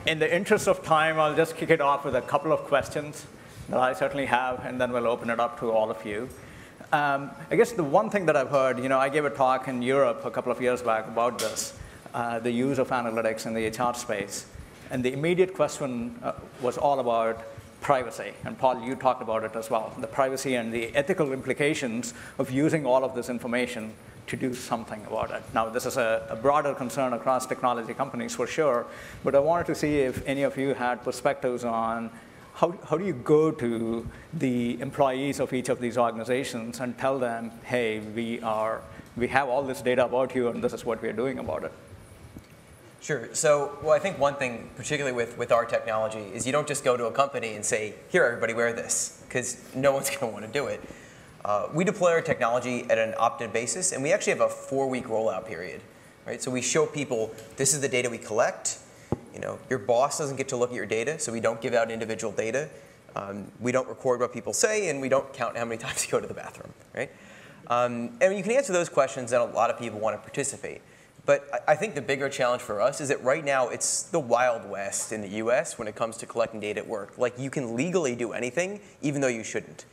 In the interest of time, I'll just kick it off with a couple of questions that I certainly have, and then we'll open it up to all of you. I guess the one thing that I've heard, I gave a talk in Europe a couple of years back about this, the use of analytics in the HR space. And the immediate question was all about privacy. And Paul, you talked about it as well, the privacy and the ethical implications of using all of this information to do something about it. Now, this is a broader concern across technology companies for sure, but I wanted to see if any of you had perspectives on how do you go to the employees of each of these organizations and tell them, hey, we have all this data about you, and this is what we're doing about it? Sure. So, well, I think one thing, particularly with our technology, is you don't just go to a company and say, here, everybody, wear this, because no one's going to want to do it. We deploy our technology at an opt-in basis, and we actually have a 4-week rollout period. Right? So we show people, this is the data we collect. Your boss doesn't get to look at your data, so we don't give out individual data. We don't record what people say, and we don't count how many times you go to the bathroom. Right? And you can answer those questions, and a lot of people want to participate. But I think the bigger challenge for us is that right now it's the Wild West in the US when it comes to collecting data at work. Like, you can legally do anything, even though you shouldn't.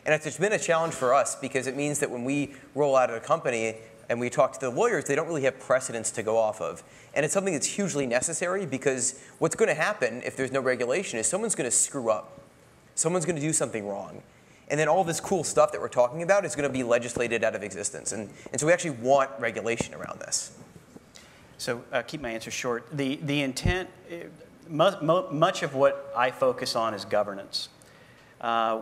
And it's been a challenge for us because it means that when we roll out at a company and we talk to the lawyers, they don't really have precedents to go off of. And it's something that's hugely necessary because what's going to happen if there's no regulation is someone's going to screw up. Someone's going to do something wrong. And then all this cool stuff that we're talking about is going to be legislated out of existence. And so we actually want regulation around this. So keep my answer short. The intent, much of what I focus on is governance.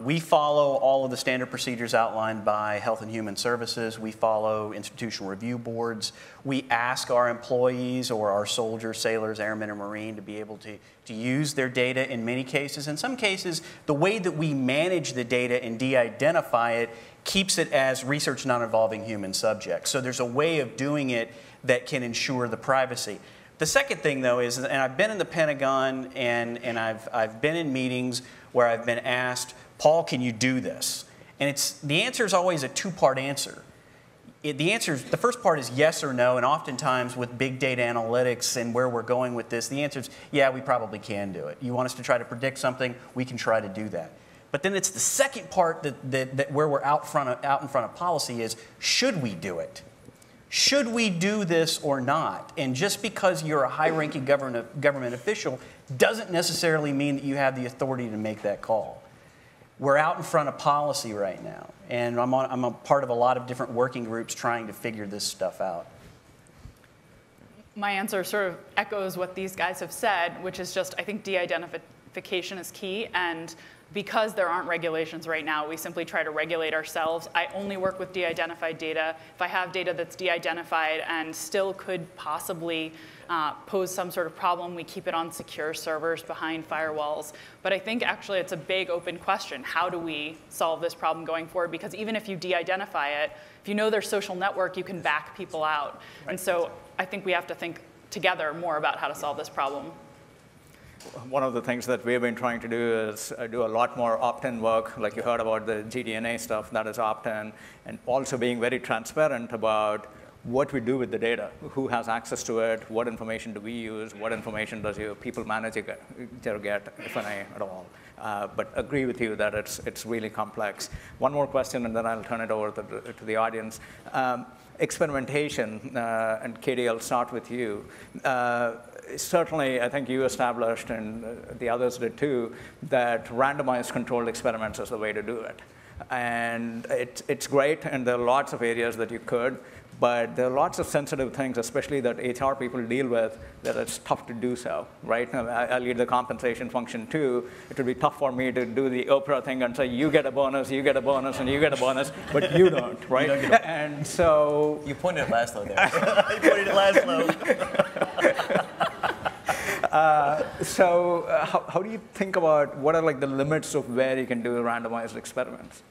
We follow all of the standard procedures outlined by Health and Human Services. We follow institutional review boards. We ask our employees or our soldiers, sailors, airmen, and Marine to be able to use their data in many cases. In some cases, the way that we manage the data and de-identify it keeps it as research non-involving human subjects. So there's a way of doing it that can ensure the privacy. The second thing, though, is, and I've been in the Pentagon and I've been in meetings where I've been asked, Paul, can you do this? And the answer is always a two-part answer. The first part is yes or no, and oftentimes with big data analytics and where we're going with this, the answer is, yeah, we probably can do it. You want us to try to predict something, we can try to do that. But then it's the second part that where we're out in front of policy is, should we do it? Should we do this or not? And just because you're a high-ranking government official doesn't necessarily mean that you have the authority to make that call. We're out in front of policy right now, and I'm a part of a lot of different working groups trying to figure this stuff out. My answer sort of echoes what these guys have said, which is just, I think de-identification is key, and because there aren't regulations right now, we simply try to regulate ourselves. I only work with de-identified data. If I have data that's de-identified and still could possibly pose some sort of problem, we keep it on secure servers behind firewalls. But I think actually it's a big open question. How do we solve this problem going forward? Because even if you de-identify it, if you know their social network, you can back people out. Right. And so I think we have to think together more about how to solve this problem. One of the things that we've been trying to do is do a lot more opt-in work, like you heard about the GDNA stuff, that is opt-in, and also being very transparent about what we do with the data, who has access to it, what information do we use, what information does your people manager get, if any at all. But agree with you that it's really complex. One more question, and then I'll turn it over to the audience. Experimentation, and Katie, I'll start with you. Certainly, I think you established, and the others did too, that randomized controlled experiments is the way to do it. And it's great, and there are lots of areas that you could, but there are lots of sensitive things, especially that HR people deal with, that it's tough to do so, right? I lead the compensation function too. It would be tough for me to do the Oprah thing and say, you get a bonus, you get a bonus, and you get a bonus, but you don't, right? You don't and so... You pointed at Laszlo there. You pointed at Laszlo. So how do you think about what are like the limits of where you can do randomized experiments?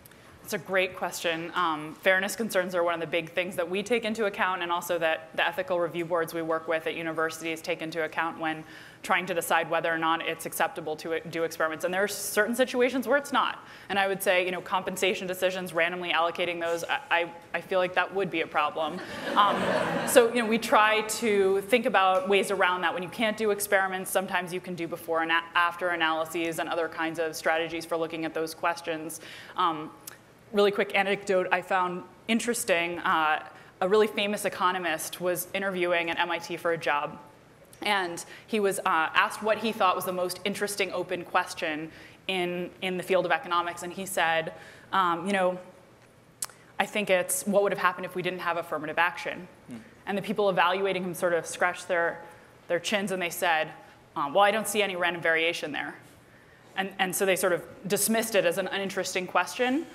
It's a great question. Fairness concerns are one of the big things that we take into account, and also that the ethical review boards we work with at universities take into account when trying to decide whether or not it's acceptable to do experiments. And there are certain situations where it's not. And I would say, compensation decisions, randomly allocating those, I feel like that would be a problem. So we try to think about ways around that. When you can't do experiments, sometimes you can do before and after analyses and other kinds of strategies for looking at those questions. Really quick anecdote I found interesting. A really famous economist was interviewing at MIT for a job. And he was asked what he thought was the most interesting open question in the field of economics. And he said, I think it's what would have happened if we didn't have affirmative action. And the people evaluating him sort of scratched their chins and they said, well, I don't see any random variation there. And so they sort of dismissed it as an uninteresting question.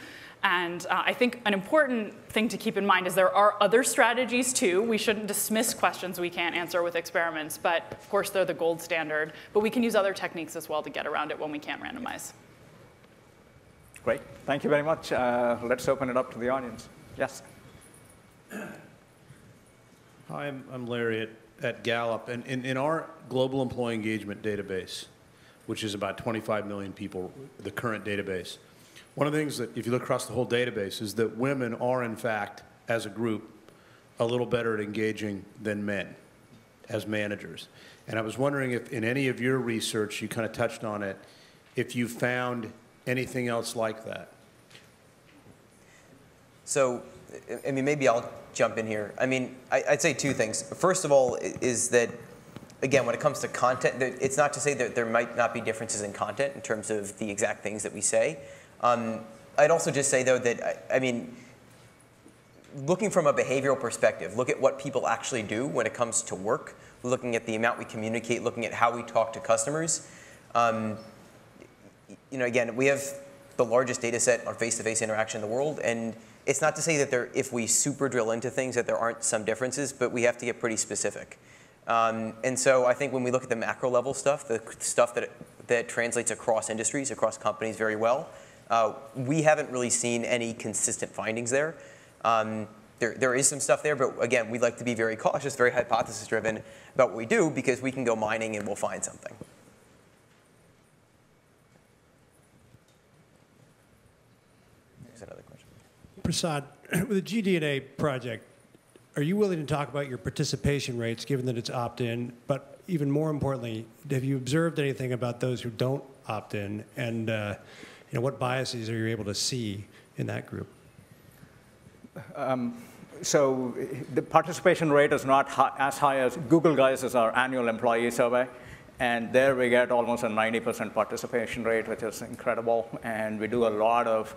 And I think an important thing to keep in mind is there are other strategies too. We shouldn't dismiss questions we can't answer with experiments, but of course they're the gold standard. But we can use other techniques as well to get around it when we can't randomize. Great, thank you very much. Let's open it up to the audience. Yes. Hi, I'm Larry at Gallup, and in our global employee engagement database, which is about 25 million people, the current database, one of the things that, if you look across the whole database, is that women are, in fact, as a group, a little better at engaging than men as managers. And I was wondering if, in any of your research, you kind of touched on it, if you found anything else like that. So, maybe I'll jump in here. I'd say two things. First of all is that, again, when it comes to content, it's not to say that there might not be differences in content in terms of the exact things that we say. I'd also just say, though, that, looking from a behavioral perspective, look at what people actually do when it comes to work, looking at the amount we communicate, looking at how we talk to customers. Again, we have the largest data set on face-to-face interaction in the world, and it's not to say that if we super drill into things that there aren't some differences, but we have to get pretty specific. And so I think when we look at the macro level stuff, the stuff that translates across industries, across companies very well, we haven't really seen any consistent findings there. There is some stuff there, but again, we like to be very cautious, very hypothesis-driven about what we do, because we can go mining and we'll find something. There's another question. Prasad, with the GDNA project, are you willing to talk about your participation rates, given that it's opt-in? But even more importantly, have you observed anything about those who don't opt in, and what biases are you able to see in that group? So the participation rate is not as high as Google Guys is our annual employee survey. And there we get almost a 90% participation rate, which is incredible. And we do a lot of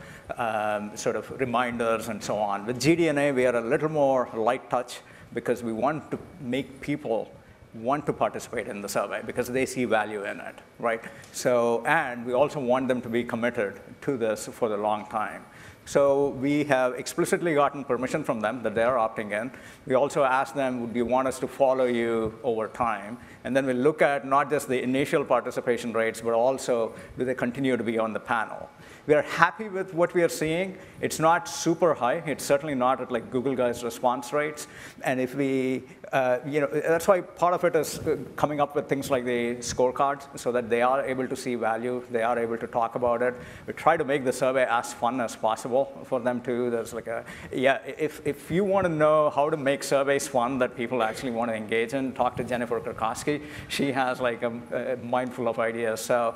sort of reminders and so on. With GDNA, we are a little more light touch because we want to make people want to participate in the survey because they see value in it, right? So, and we also want them to be committed to this for the long time. So we have explicitly gotten permission from them that they are opting in. We also ask them, would you want us to follow you over time? And then we look at not just the initial participation rates, but also do they continue to be on the panel. We are happy with what we are seeing. It's not super high. It's certainly not at like Google Guys response rates. And if we, that's why part of it is coming up with things like the scorecards so that they are able to see value. They are able to talk about it. We try to make the survey as fun as possible for them too. There's like if you want to know how to make surveys fun that people actually want to engage in, talk to Jennifer Krakowski. She has like a mind full of ideas. So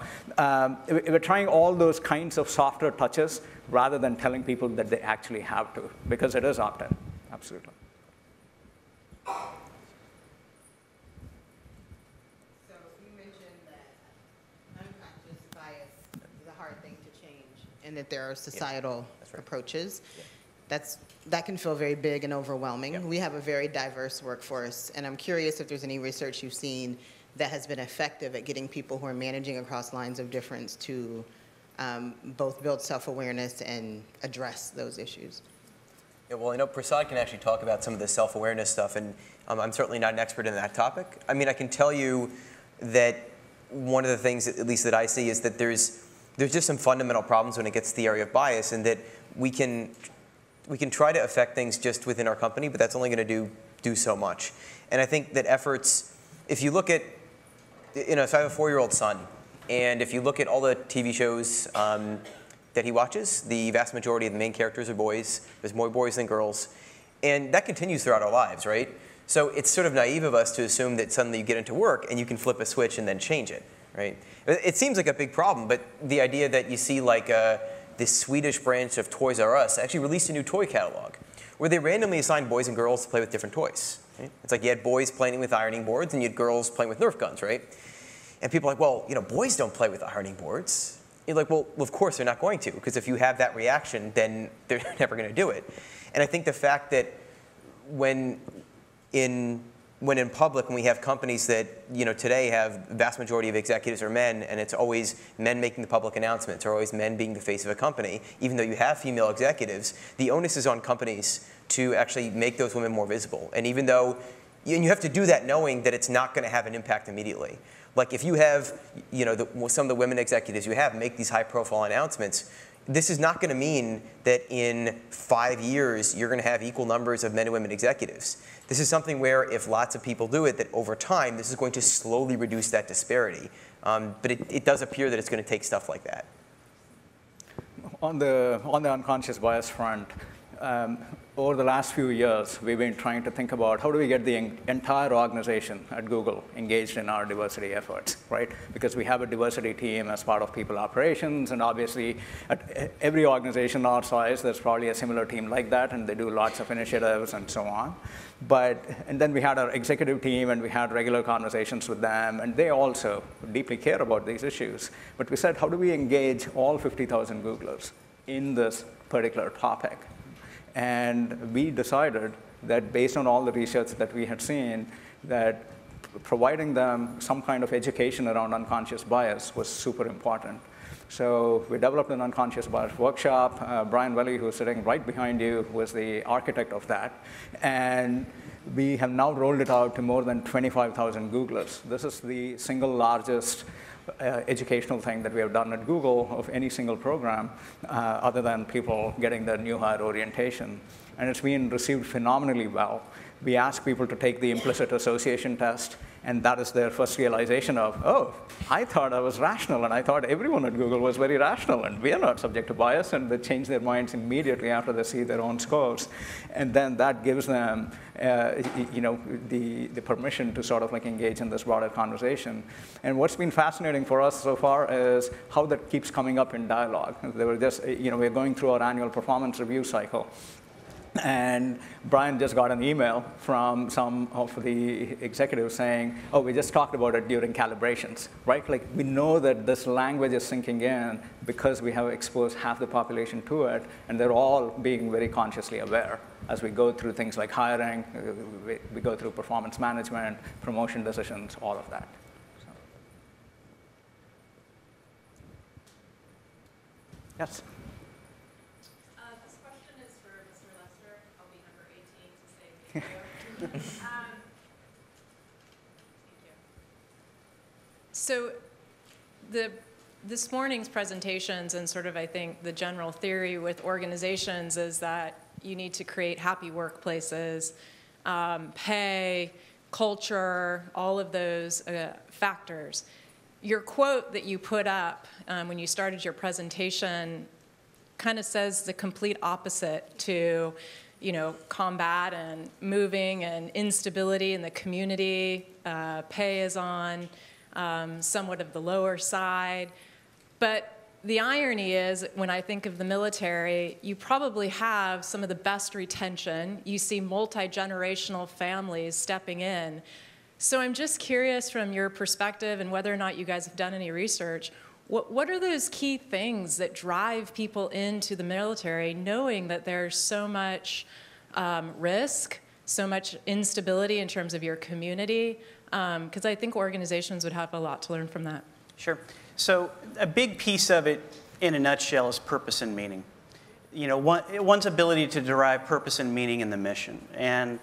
we're trying all those kinds of softer touches rather than telling people that they actually have to, because it is opt-in, absolutely. So you mentioned that unconscious bias is a hard thing to change, and that there are societal approaches. Yeah. That can feel very big and overwhelming. Yeah. We have a very diverse workforce, and I'm curious if there's any research you've seen that has been effective at getting people who are managing across lines of difference to both build self-awareness and address those issues. Yeah, well, I know Prasad can actually talk about some of the self-awareness stuff, and I'm certainly not an expert in that topic. I mean, I can tell you that one of the things, at least that I see, is that there's there's just some fundamental problems when it gets to the area of bias, and that we can try to affect things just within our company, but that's only going to do so much. And I think that efforts, if you look at, so I have a 4-year-old son, and if you look at all the TV shows that he watches, the vast majority of the main characters are boys. There's more boys than girls. And that continues throughout our lives, right? So it's sort of naive of us to assume that suddenly you get into work and you can flip a switch and then change it, right? It seems like a big problem, but the idea that you see like this Swedish branch of Toys R Us actually released a new toy catalog where they randomly assigned boys and girls to play with different toys. Right? It's like you had boys playing with ironing boards and you had girls playing with Nerf guns, right? And people are like, well, boys don't play with ironing boards. You're like, well, of course they're not going to, because if you have that reaction, then they're never going to do it. And I think the fact that when in public, when we have companies that today have the vast majority of executives are men, and it's always men making the public announcements, or always men being the face of a company, even though you have female executives, the onus is on companies to actually make those women more visible. And even though, and you have to do that knowing that it's not going to have an impact immediately. Like if you have, some of the women executives you have make these high-profile announcements, this is not going to mean that in 5 years you're going to have equal numbers of men and women executives. This is something where if lots of people do it, that over time this is going to slowly reduce that disparity. But it does appear that it's going to take stuff like that. On the unconscious bias front, over the last few years, we've been trying to think about how do we get the entire organization at Google engaged in our diversity efforts, right? Because we have a diversity team as part of people operations, and obviously at every organization our size, there's probably a similar team like that, and they do lots of initiatives and so on. And then we had our executive team, and we had regular conversations with them, and they also deeply care about these issues. But we said, how do we engage all 50,000 Googlers in this particular topic? And we decided that based on all the research that we had seen, that providing them some kind of education around unconscious bias was super important. So we developed an unconscious bias workshop. Brian Welly, who's sitting right behind you, was the architect of that. And we have now rolled it out to more than 25,000 Googlers. This is the single largest educational thing that we have done at Google of any single program, other than people getting their new hire orientation. And it's been received phenomenally well. We ask people to take the implicit association test, and that is their first realization of, oh, I thought I was rational, and I thought everyone at Google was very rational, and we are not subject to bias, and they change their minds immediately after they see their own scores. And then that gives them the permission to sort of like engage in this broader conversation. And what's been fascinating for us so far is how that keeps coming up in dialogue. They were just, we're going through our annual performance review cycle. And Brian just got an email from some of the executives saying, oh, we just talked about it during calibrations, right? Like, we know that this language is sinking in because we have exposed half the population to it, and they're all being very consciously aware as we go through things like hiring, we go through performance management, promotion decisions, all of that. So. Yes? Thank you. So this morning's presentations and sort of, I think, the general theory with organizations is that you need to create happy workplaces, pay, culture, all of those factors. Your quote that you put up when you started your presentation kind of says the complete opposite to combat and moving and instability in the community. Pay is on somewhat of the lower side. But the irony is, when I think of the military, you probably have some of the best retention. You see multi-generational families stepping in. So I'm just curious from your perspective, and whether or not you guys have done any research, what are those key things that drive people into the military, knowing that there's so much risk, so much instability in terms of your community? Because I think organizations would have a lot to learn from that. Sure. So a big piece of it, in a nutshell, is purpose and meaning. One's ability to derive purpose and meaning in the mission. And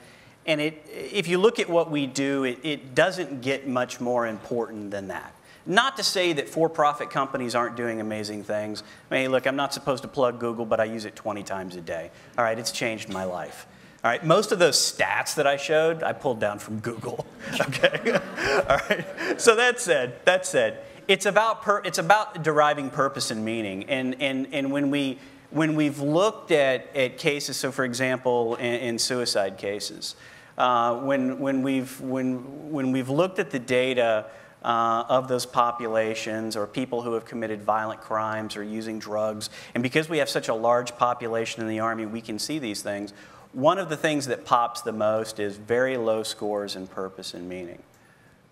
if you look at what we do, it doesn't get much more important than that. Not to say that for-profit companies aren't doing amazing things. I mean, look, I'm not supposed to plug Google, but I use it 20 times a day. All right, it's changed my life. All right, most of those stats that I showed, I pulled down from Google. Okay, all right. So that said, it's about deriving purpose and meaning. And when we've looked at cases, so for example, in suicide cases, when we've looked at the data of those populations or people who have committed violent crimes or using drugs, and because we have such a large population in the Army, we can see these things. One of the things that pops the most is very low scores in purpose and meaning.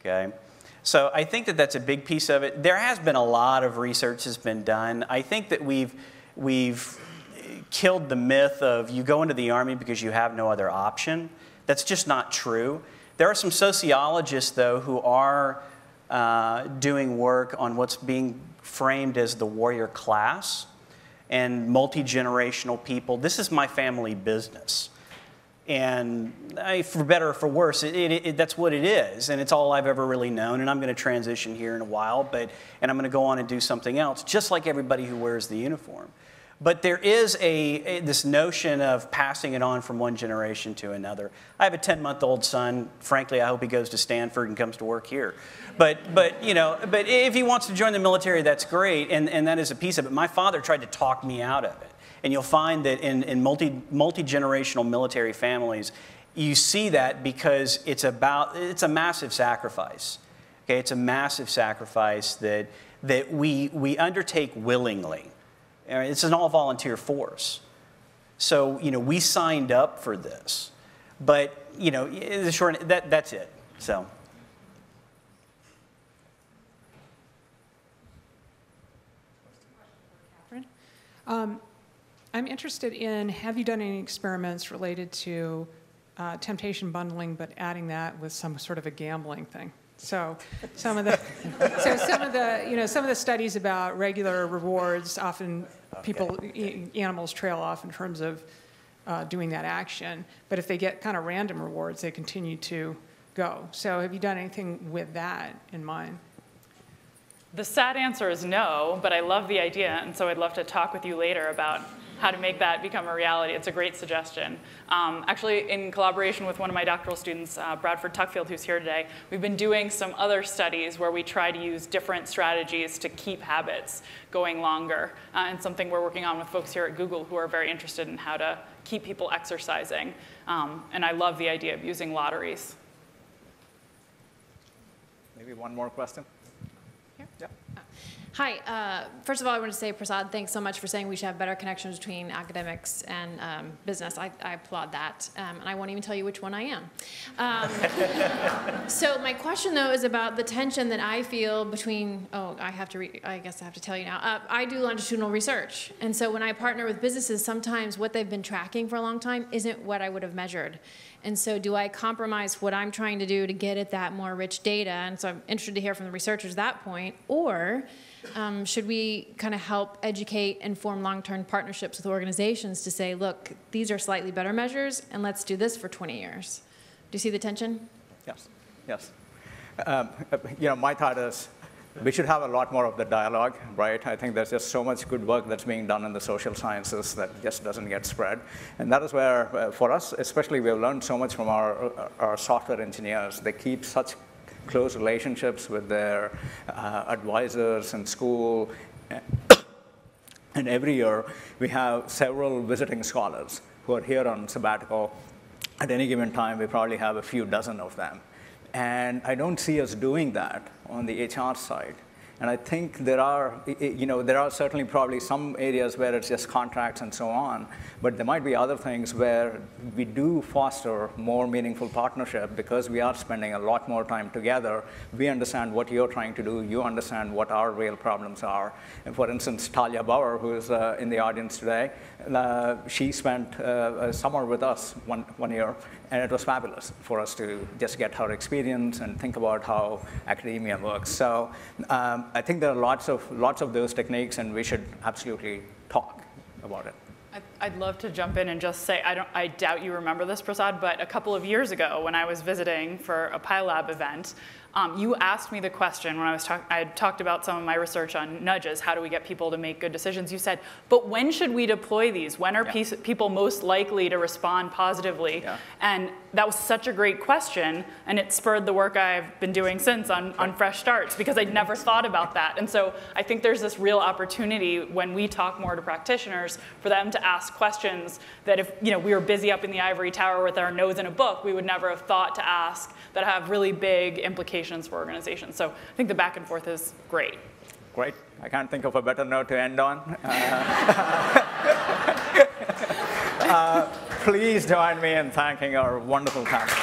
Okay, so I think that that's a big piece of it. There has been a lot of research that's been done. I think that we've killed the myth of you go into the Army because you have no other option. That's just not true. There are some sociologists, though, who are doing work on what's being framed as the warrior class and multi-generational people. This is my family business. And for better or for worse, that's what it is. And it's all I've ever really known. And I'm going to transition here in a while, and I'm going to go on and do something else, just like everybody who wears the uniform. But there is this notion of passing it on from one generation to another. I have a 10-month-old son. Frankly, I hope he goes to Stanford and comes to work here. But if he wants to join the military, that's great, and that is a piece of it. My father tried to talk me out of it. And you'll find that in multi-generational military families, you see that because it's a massive sacrifice. Okay, it's a massive sacrifice that we undertake willingly. It's an all-volunteer force. So, we signed up for this. But, the short, that's it. So. Catherine? I'm interested in, have you done any experiments related to temptation bundling, but adding that with some sort of a gambling thing? So some of the studies about regular rewards, often animals trail off in terms of doing that action. But if they get kind of random rewards, they continue to go. So have you done anything with that in mind? The sad answer is no, but I love the idea, and so I'd love to talk with you later about how to make that become a reality. It's a great suggestion. Actually, in collaboration with one of my doctoral students, Bradford Tuckfield, who's here today, we've been doing some other studies where we try to use different strategies to keep habits going longer, and something we're working on with folks here at Google who are very interested in how to keep people exercising. And I love the idea of using lotteries. Maybe one more question? Here? Yeah. Hi. First of all, I want to say, Prasad, thanks so much for saying we should have better connections between academics and business. I applaud that. And I won't even tell you which one I am. So my question, though, is about the tension that I feel between, I guess I have to tell you now. I do longitudinal research. And so when I partner with businesses, sometimes what they've been tracking for a long time isn't what I would have measured. And so do I compromise what I'm trying to do to get at that more rich data? And so I'm interested to hear from the researchers that point. Or should we kind of help educate and form long-term partnerships with organizations to say, look, these are slightly better measures, and let's do this for 20 years? Do you see the tension? Yes, yes. My thought is we should have a lot more of the dialogue, right? I think there's just so much good work that's being done in the social sciences that just doesn't get spread. And that is where, for us, especially, we've learned so much from our software engineers. They keep such close relationships with their advisors in school. And every year, we have several visiting scholars who are here on sabbatical. At any given time, we probably have a few dozen of them. And I don't see us doing that on the HR side. And I think there are certainly probably some areas where it's just contracts and so on, but there might be other things where we do foster more meaningful partnership because we are spending a lot more time together. We understand what you're trying to do. You understand what our real problems are. And for instance, Talia Bauer, who is in the audience today, she spent a summer with us one year, and it was fabulous for us to just get her experience and think about how academia works. So I think there are lots of those techniques, and we should absolutely talk about it. I'd love to jump in and just say, I doubt you remember this, Prasad, but a couple of years ago when I was visiting for a PyLab event, you asked me the question when I had talked about some of my research on nudges, how do we get people to make good decisions? You said, but when should we deploy these? When are people most likely to respond positively? Yeah. And that was such a great question, and it spurred the work I've been doing since on fresh starts, because I'd never thought about that. And so I think there's this real opportunity when we talk more to practitioners for them to ask questions that if we were busy up in the ivory tower with our nose in a book, we would never have thought to ask, that have really big implications for organizations. So I think the back and forth is great. Great. I can't think of a better note to end on. Please join me in thanking our wonderful panel.